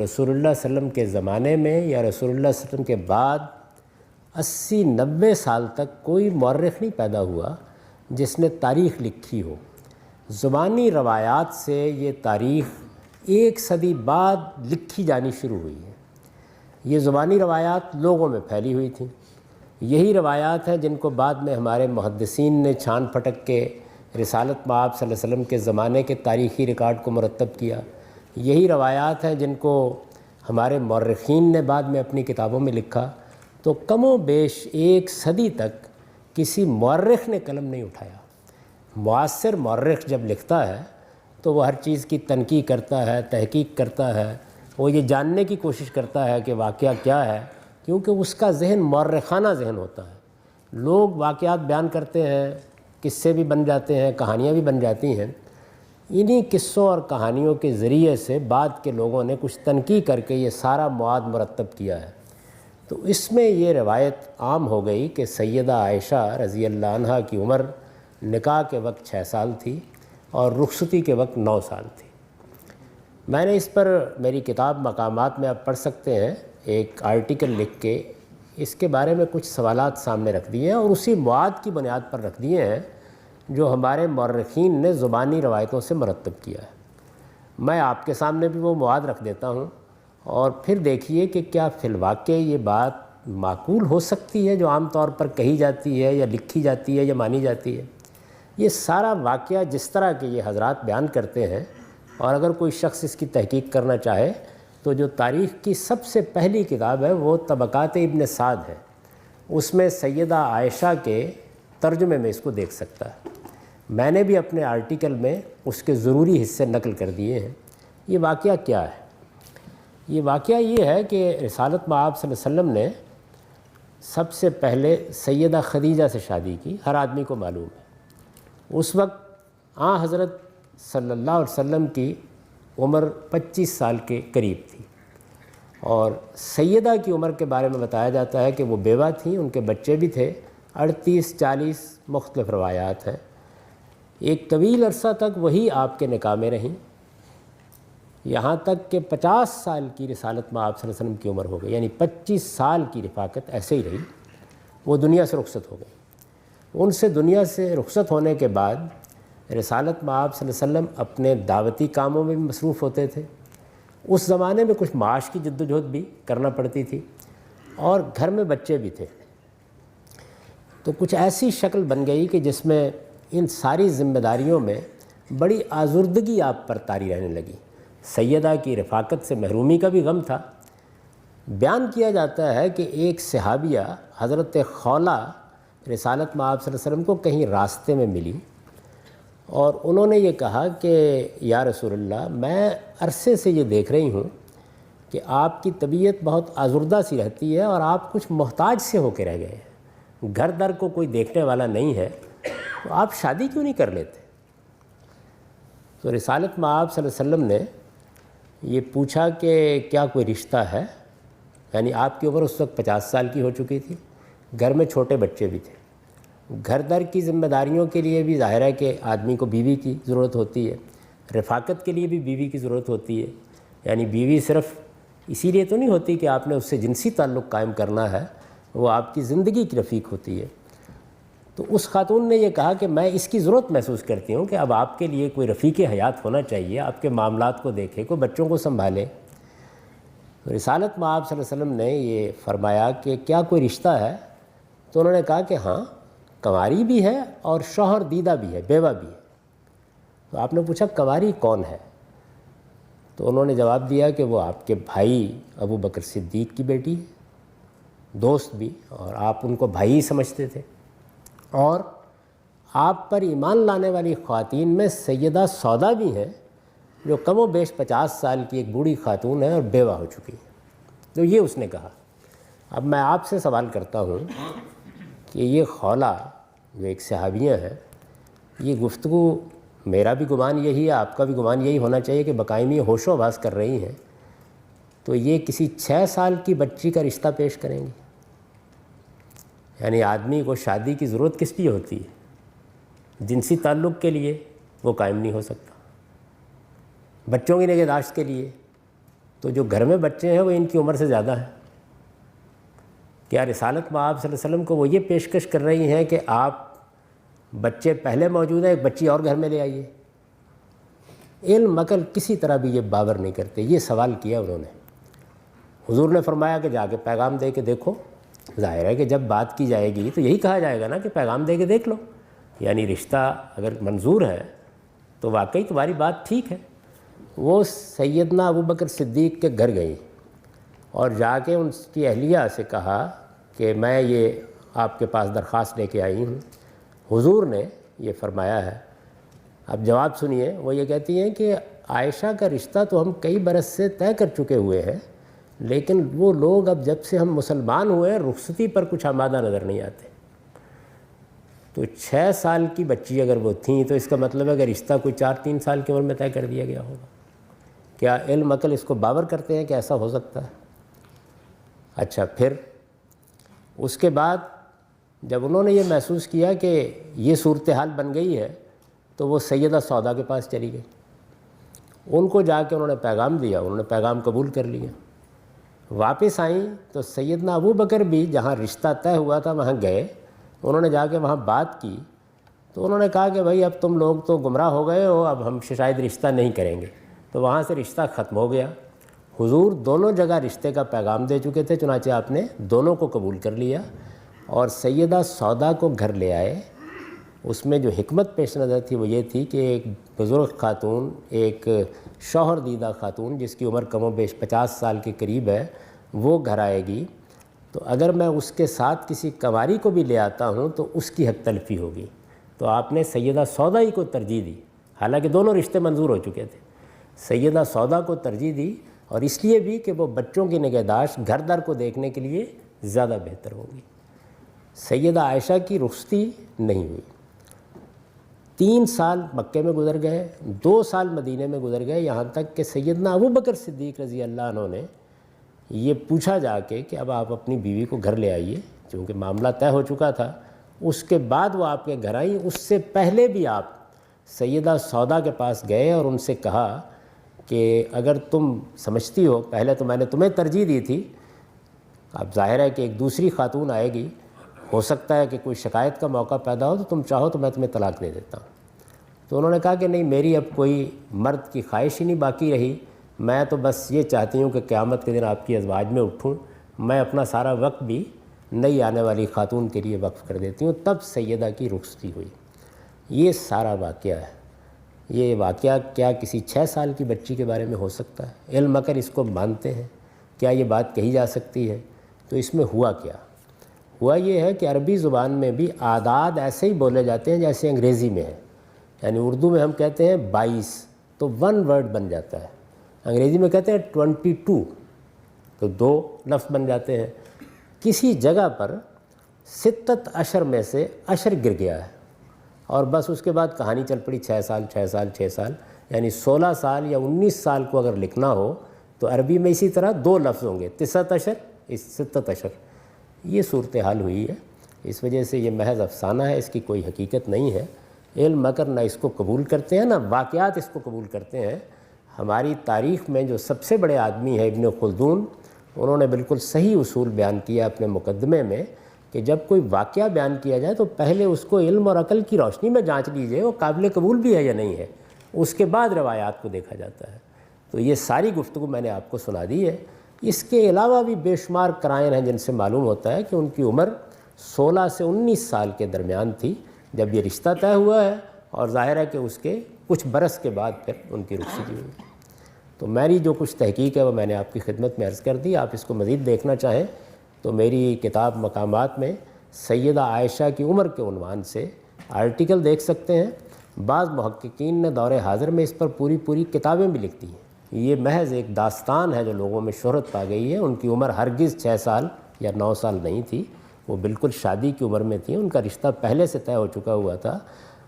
رسول اللہ صلی اللہ علیہ وسلم کے زمانے میں یا رسول اللہ صلی اللہ علیہ وسلم کے بعد 80-90 سال تک کوئی مورخ نہیں پیدا ہوا جس نے تاریخ لکھی ہو۔ زبانی روایات سے یہ تاریخ 1 صدی بعد لکھی جانی شروع ہوئی ہے۔ یہ زبانی روایات لوگوں میں پھیلی ہوئی تھیں۔ یہی روایات ہیں جن کو بعد میں ہمارے محدثین نے چھان پھٹک کے رسالت مآب صلی اللہ علیہ وسلم کے زمانے کے تاریخی ریکارڈ کو مرتب کیا۔ یہی روایات ہیں جن کو ہمارے مورخین نے بعد میں اپنی کتابوں میں لکھا۔ تو کم و بیش 1 صدی تک کسی مورخ نے قلم نہیں اٹھایا۔ معاصر مورخ جب لکھتا ہے تو وہ ہر چیز کی تنقیح کرتا ہے، تحقیق کرتا ہے، وہ یہ جاننے کی کوشش کرتا ہے کہ واقعہ کیا ہے، کیونکہ اس کا ذہن مورخانہ ذہن ہوتا ہے۔ لوگ واقعات بیان کرتے ہیں، قصے بھی بن جاتے ہیں، کہانیاں بھی بن جاتی ہیں۔ انہی قصوں اور کہانیوں کے ذریعے سے بعد کے لوگوں نے کچھ تنقیح کر کے یہ سارا مواد مرتب کیا ہے۔ تو اس میں یہ روایت عام ہو گئی کہ سیدہ عائشہ رضی اللہ عنہا کی عمر نکاح کے وقت 6 سال تھی اور رخصتی کے وقت 9 سال تھی۔ میں نے اس پر میری کتاب مقامات میں آپ پڑھ سکتے ہیں، ایک آرٹیکل لکھ کے اس کے بارے میں کچھ سوالات سامنے رکھ دیے ہیں اور اسی مواد کی بنیاد پر رکھ دیے ہیں جو ہمارے مورخین نے زبانی روایتوں سے مرتب کیا ہے۔ میں آپ کے سامنے بھی وہ مواد رکھ دیتا ہوں اور پھر دیکھیے کہ کیا فی الواقع یہ بات معقول ہو سکتی ہے جو عام طور پر کہی جاتی ہے یا لکھی جاتی ہے یا مانی جاتی ہے۔ یہ سارا واقعہ جس طرح کے یہ حضرات بیان کرتے ہیں، اور اگر کوئی شخص اس کی تحقیق کرنا چاہے تو جو تاریخ کی سب سے پہلی کتاب ہے وہ طبقات ابن سعد ہے، اس میں سیدہ عائشہ کے ترجمے میں اس کو دیکھ سکتا ہے۔ میں نے بھی اپنے آرٹیکل میں اس کے ضروری حصے نقل کر دیے ہیں۔ یہ واقعہ کیا ہے؟ یہ واقعہ یہ ہے کہ رسالت مآب صلی اللہ علیہ وسلم نے سب سے پہلے سیدہ خدیجہ سے شادی کی، ہر آدمی کو معلوم ہے۔ اس وقت حضرت صلی اللہ علیہ وسلم کی عمر 25 سال کے قریب تھی، اور سیدہ کی عمر کے بارے میں بتایا جاتا ہے کہ وہ بیوہ تھیں، ان کے بچے بھی تھے، 38-40 مختلف روایات ہیں۔ ایک طویل عرصہ تک وہی آپ کے نکاح میں رہیں، یہاں تک کہ 50 سال کی رسالت مآب صلی اللہ علیہ وسلم کی عمر ہو گئی، یعنی 25 سال کی رفاقت ایسے ہی رہی۔ وہ دنیا سے رخصت ہو گئی۔ ان سے دنیا سے رخصت ہونے کے بعد رسالت مآب صلی اللہ علیہ وسلم اپنے دعوتی کاموں میں بھی مصروف ہوتے تھے۔ اس زمانے میں کچھ معاش کی جدوجہد بھی کرنا پڑتی تھی، اور گھر میں بچے بھی تھے۔ تو کچھ ایسی شکل بن گئی کہ جس میں ان ساری ذمہ داریوں میں بڑی آزردگی آپ پر طاری رہنے لگی۔ سیدہ کی رفاقت سے محرومی کا بھی غم تھا۔ بیان کیا جاتا ہے کہ ایک صحابیہ حضرت خولہ رسالت مآب صلی اللہ علیہ وسلم کو کہیں راستے میں ملی، اور انہوں نے یہ کہا کہ یا رسول اللہ، میں عرصے سے یہ دیکھ رہی ہوں کہ آپ کی طبیعت بہت آزردہ سی رہتی ہے اور آپ کچھ محتاج سے ہو کے رہ گئے ہیں، گھر در کو کوئی دیکھنے والا نہیں ہے، تو آپ شادی کیوں نہیں کر لیتے؟ تو رسالت مآب صلی اللہ علیہ وسلم نے یہ پوچھا کہ کیا کوئی رشتہ ہے؟ یعنی آپ کی عمر اس وقت 50 سال کی ہو چکی تھی، گھر میں چھوٹے بچے بھی تھے۔ گھر در کی ذمہ داریوں کے لیے بھی ظاہر ہے کہ آدمی کو بیوی کی ضرورت ہوتی ہے، رفاقت کے لیے بھی بیوی کی ضرورت ہوتی ہے۔ یعنی بیوی صرف اسی لیے تو نہیں ہوتی کہ آپ نے اس سے جنسی تعلق قائم کرنا ہے، وہ آپ کی زندگی کی رفیق ہوتی ہے۔ تو اس خاتون نے یہ کہا کہ میں اس کی ضرورت محسوس کرتی ہوں کہ اب آپ کے لیے کوئی رفیق حیات ہونا چاہیے، آپ کے معاملات کو دیکھے، کوئی بچوں کو سنبھالے۔ تو رسالت مآب صلی اللہ علیہ وسلم نے یہ فرمایا کہ کیا کوئی رشتہ ہے؟ تو انہوں نے کہا کہ ہاں، کنواری بھی ہے اور شوہر دیدہ بھی ہے، بیوہ بھی ہے۔ تو آپ نے پوچھا کنواری کون ہے؟ تو انہوں نے جواب دیا کہ وہ آپ کے بھائی ابو بکر صدیق کی بیٹی ہے، دوست بھی، اور آپ ان کو بھائی ہی سمجھتے تھے۔ اور آپ پر ایمان لانے والی خواتین میں سیدہ سودا بھی ہیں، جو کم و بیش 50 سال کی ایک بوڑھی خاتون ہے اور بیوہ ہو چکی ہے۔ تو یہ اس نے کہا۔ اب میں آپ سے سوال کرتا ہوں کہ یہ خولہ جو ایک صحابیہ ہے، یہ گفتگو، میرا بھی گمان یہی ہے، آپ کا بھی گمان یہی ہونا چاہیے کہ بقائمی ہوش و آواز کر رہی ہیں، تو یہ کسی 6 سال کی بچی کا رشتہ پیش کریں گی؟ یعنی آدمی کو شادی کی ضرورت کس لیے ہوتی ہے؟ جنسی تعلق کے لیے وہ قائم نہیں ہو سکتا، بچوں کی نگہداشت کے لیے تو جو گھر میں بچے ہیں وہ ان کی عمر سے زیادہ ہیں. کیا رسالت مآب صلی اللہ علیہ وسلم کو وہ یہ پیشکش کر رہی ہیں کہ آپ بچے پہلے موجود ہیں، ایک بچی اور گھر میں لے آئیے؟ علم عقل کسی طرح بھی یہ باور نہیں کرتے. یہ سوال کیا انہوں نے. حضور نے فرمایا کہ جا کے پیغام دے کے دیکھو. ظاہر ہے کہ جب بات کی جائے گی تو یہی کہا جائے گا نا کہ پیغام دے کے دیکھ لو، یعنی رشتہ اگر منظور ہے تو واقعی تمہاری بات ٹھیک ہے. وہ سیدنا ابوبکر صدیق کے گھر گئی اور جا کے ان کی اہلیہ سے کہا کہ میں یہ آپ کے پاس درخواست لے کے آئی ہوں. حضور نے یہ فرمایا ہے. اب جواب سنیے. وہ یہ کہتی ہیں کہ عائشہ کا رشتہ تو ہم کئی برس سے طے کر چکے ہوئے ہیں، لیکن وہ لوگ اب جب سے ہم مسلمان ہوئے رخصتی پر کچھ آمادہ نظر نہیں آتے. تو 6 سال کی بچی اگر وہ تھیں تو اس کا مطلب ہے کہ رشتہ کوئی 4-3 سال کی عمر میں طے کر دیا گیا ہوگا. کیا علم عقل اس کو باور کرتے ہیں کہ ایسا ہو سکتا ہے؟ اچھا، پھر اس کے بعد جب انہوں نے یہ محسوس کیا کہ یہ صورتحال بن گئی ہے تو وہ سیدہ سودا کے پاس چلی گئی. ان کو جا کے انہوں نے پیغام دیا، انہوں نے پیغام قبول کر لیا. واپس آئیں تو سیدنا ابوبکر بھی جہاں رشتہ طے ہوا تھا وہاں گئے. انہوں نے جا کے وہاں بات کی تو انہوں نے کہا کہ بھائی اب تم لوگ تو گمراہ ہو گئے ہو، اب ہم شاید رشتہ نہیں کریں گے. تو وہاں سے رشتہ ختم ہو گیا. حضور دونوں جگہ رشتے کا پیغام دے چکے تھے، چنانچہ آپ نے دونوں کو قبول کر لیا اور سیدہ سودا کو گھر لے آئے. اس میں جو حکمت پیش نظر تھی وہ یہ تھی کہ ایک بزرگ خاتون، ایک شوہر دیدہ خاتون جس کی عمر کم و بیش 50 سال کے قریب ہے، وہ گھر آئے گی تو اگر میں اس کے ساتھ کسی کنواری کو بھی لے آتا ہوں تو اس کی حق تلفی ہوگی. تو آپ نے سیدہ سودا ہی کو ترجیح دی، حالانکہ دونوں رشتے منظور ہو چکے تھے. سیدہ سودا کو ترجیح دی، اور اس لیے بھی کہ وہ بچوں کی نگہداشت گھر در کو دیکھنے کے لیے زیادہ بہتر ہوگی. سیدہ عائشہ کی رخصتی نہیں ہوئی. 3 سال مکے میں گزر گئے، 2 سال مدینے میں گزر گئے، یہاں تک کہ سیدنا ابوبکر صدیق رضی اللہ عنہ نے یہ پوچھا جا کے کہ اب آپ اپنی بیوی کو گھر لے آئیے، چونکہ معاملہ طے ہو چکا تھا. اس کے بعد وہ آپ کے گھر آئیں. اس سے پہلے بھی آپ سیدہ سودا کے پاس گئے اور ان سے کہا کہ اگر تم سمجھتی ہو، پہلے تو میں نے تمہیں ترجیح دی تھی، اب ظاہر ہے کہ ایک دوسری خاتون آئے گی، ہو سکتا ہے کہ کوئی شکایت کا موقع پیدا ہو، تو تم چاہو تو میں تمہیں طلاق دے دیتا ہوں. تو انہوں نے کہا کہ نہیں، میری اب کوئی مرد کی خواہش ہی نہیں باقی رہی، میں تو بس یہ چاہتی ہوں کہ قیامت کے دن آپ کی ازواج میں اٹھوں، میں اپنا سارا وقت بھی نئی آنے والی خاتون کے لیے وقف کر دیتی ہوں. تب سیدہ کی رخصتی ہوئی. یہ سارا واقعہ ہے. یہ واقعہ کیا کسی 6 سال کی بچی کے بارے میں ہو سکتا ہے؟ علم اگر اس کو مانتے ہیں، کیا یہ بات کہی جا سکتی ہے؟ تو اس میں ہوا کیا؟ ہوا یہ ہے کہ عربی زبان میں بھی اعداد ایسے ہی بولے جاتے ہیں جیسے انگریزی میں ہے. یعنی اردو میں ہم کہتے ہیں 22 تو 1 ورڈ بن جاتا ہے، انگریزی میں کہتے ہیں 22 تو 2 لفظ بن جاتے ہیں. کسی جگہ پر 6 اشر میں سے اشر گر گیا ہے اور بس اس کے بعد کہانی چل پڑی 6 سال 6 سال 6 سال، یعنی 16 سال یا 19 سال کو اگر لکھنا ہو تو عربی میں اسی طرح 2 لفظ ہوں گے، 9 اشر 6 اشر. یہ صورتحال ہوئی ہے. اس وجہ سے یہ محض افسانہ ہے، اس کی کوئی حقیقت نہیں ہے. علم اگر نہ اس کو قبول کرتے ہیں نہ واقعات اس کو قبول کرتے ہیں. ہماری تاریخ میں جو سب سے بڑے آدمی ہے ابن خلدون، انہوں نے بالکل صحیح اصول بیان کیا اپنے مقدمے میں کہ جب کوئی واقعہ بیان کیا جائے تو پہلے اس کو علم اور عقل کی روشنی میں جانچ لیجئے وہ قابل قبول بھی ہے یا نہیں ہے، اس کے بعد روایات کو دیکھا جاتا ہے. تو یہ ساری گفتگو میں نے آپ کو سنا دی ہے. اس کے علاوہ بھی بے شمار قرائن ہیں جن سے معلوم ہوتا ہے کہ ان کی عمر 16 سے 19 سال کے درمیان تھی جب یہ رشتہ طے ہوا ہے، اور ظاہر ہے کہ اس کے کچھ برس کے بعد پھر ان کی رخصتی ہوئی. تو میری جو کچھ تحقیق ہے وہ میں نے آپ کی خدمت میں عرض کر دی. آپ اس کو مزید دیکھنا چاہیں تو میری کتاب مقامات میں سیدہ عائشہ کی عمر کے عنوان سے آرٹیکل دیکھ سکتے ہیں. بعض محققین نے دور حاضر میں اس پر پوری کتابیں بھی لکھ دی ہیں. یہ محض ایک داستان ہے جو لوگوں میں شہرت پا گئی ہے. ان کی عمر ہرگز 6 سال یا 9 سال نہیں تھی، وہ بالکل شادی کی عمر میں تھی. ان کا رشتہ پہلے سے طے ہو چکا ہوا تھا،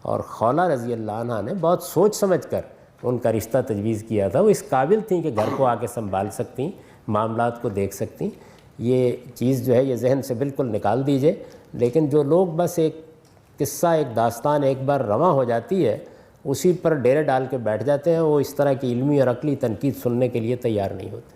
اور خولہ رضی اللہ عنہ نے بہت سوچ سمجھ کر ان کا رشتہ تجویز کیا تھا. وہ اس قابل تھیں کہ گھر کو آ کے سنبھال سکتیں، معاملات کو دیکھ سکتیں. یہ چیز جو ہے یہ ذہن سے بالکل نکال دیجئے. لیکن جو لوگ بس ایک قصہ، ایک داستان ایک بار رواں ہو جاتی ہے اسی پر ڈیرے ڈال کے بیٹھ جاتے ہیں، وہ اس طرح کی علمی اور عقلی تنقید سننے کے لیے تیار نہیں ہوتے.